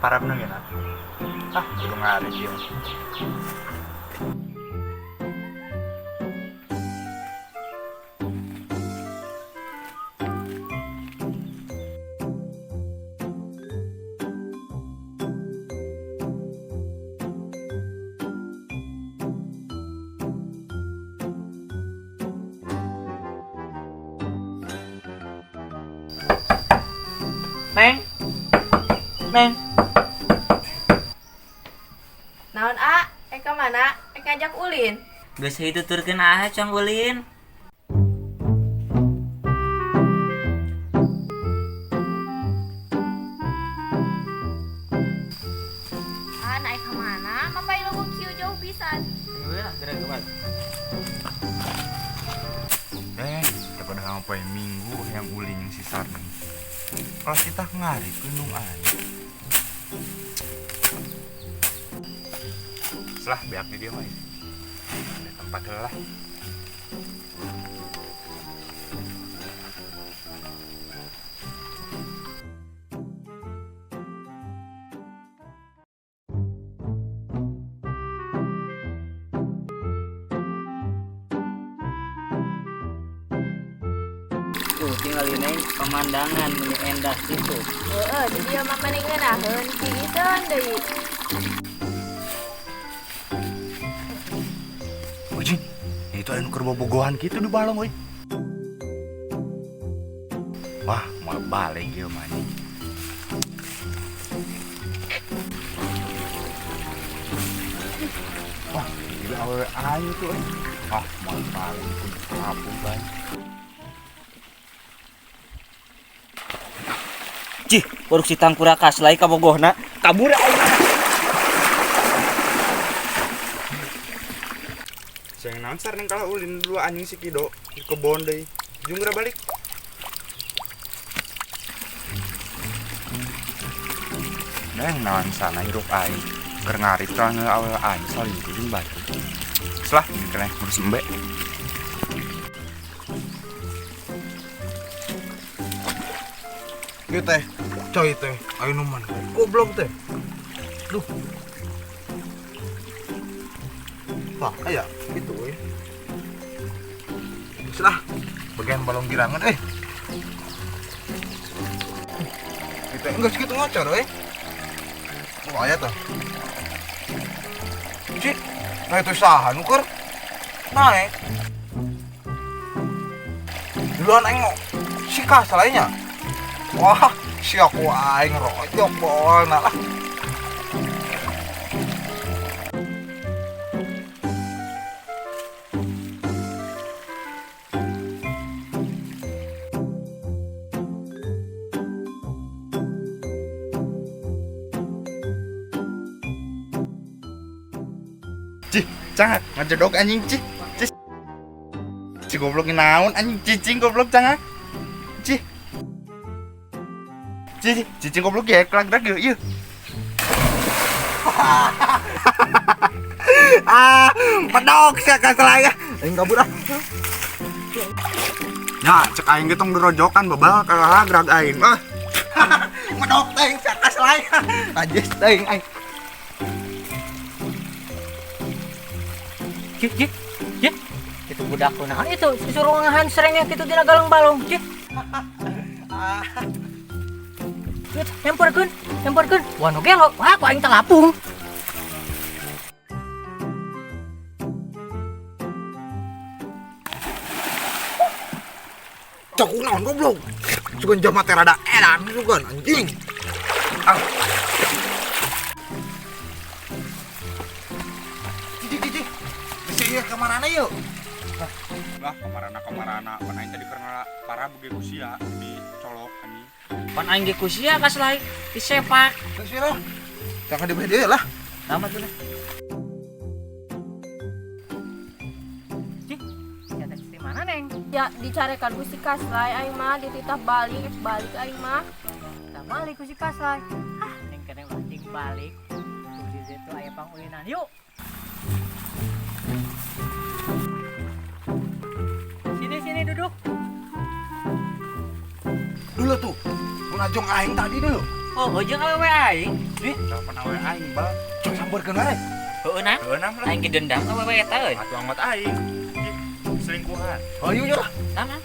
parab na gina. Udah ngarit yun. Neng, Neng, Naon A? Eka mana? Eka ajak ulin. geus itu turkeun ah cong ulin. Naik ke mana? Mapai lo kieu jauh pisan. Gerak-gerak. Daripada ngapain minggu yang ulin yang sisar nih. Kalau kita ngarit gunung aja. Selah biak di dia mah. Ada tempat lah. Tuh tinggal ini pemandangan meni endah situ. Di dia mah mending ngeunaheun pisan deui. Ujing, itu ada nuker bobogohan gitu di balong, woy. Wah, mau balik ya, mani. Wah, gila awe ayu tuh, woy. Wah, mau balik pun kapung, bay. Cih, uruk si tangkura kaslay kabogohna kabur aja. Sayang nansar nih kalau ulin dulu anjing si Kido di kebon deh. Jungra balik. Neng naon sana hirup aing. Keur ngarit ka awal aing saling kudu batu. Selah kena urus embe. Gitu teh, coy teh, ayo numan. Goblok teh. Duh. Wah, kayak gitu weh. Sudah, bagian balong girangan Gitu, enggak segitu ngocor weh. Wah, ya tuh. Cik, nah itu saha nuker. Naik. Duluan aing si kasalainya. Wah, si aku aing rojok bolna lah. Cih, cangak ngajedok anjing cih. Cih. Si goblok naon anjing cicing goblok cangak. Cih. Cicing goblok ya kelag-kelag yuk. Pedok sih kasalaya. Aing kabur ah. Ya, cek aing getong dirojokan babal kalah gerak aing. Medok teh sia kasalaya. Najis teh aing. Cih, itu budak kunaon itu disuruh ngahan serengnya kitu dina galang balong. Cih. Nyamperkeun. Wah nu gelo, wah ku aing telapung. Cok naon goblok. Sugan jam mate rada edan sugan anjing. Cicing. Bisa ke mana yuk? Lah kamarana mana tadi karena para bege usia di colok anjing. Pan aing ge kusia kaslay disepak. Sira. Jangan dibede lah. Nama tuh. Cih, nyata di mana, Neng? Ya dicarekan ku si kaslay aing mah dititah balik aing mah. Kita balik ku si kaslay. Neng kadang anjing balik. Tuh di situ aya pangulinan. Yuk. Sini duduk. Dulu tuh, najong aing tadi dulu. Oh, jeung awewe aing. Enggak pernah we aing, Bang. Cok sambarkeun wae. Heueuh nah. Beunang lah. Aing ge dendam awewe eta euy. Atuh amat aing. Ih, selingkuhan. Ayo nyerah. Tangan.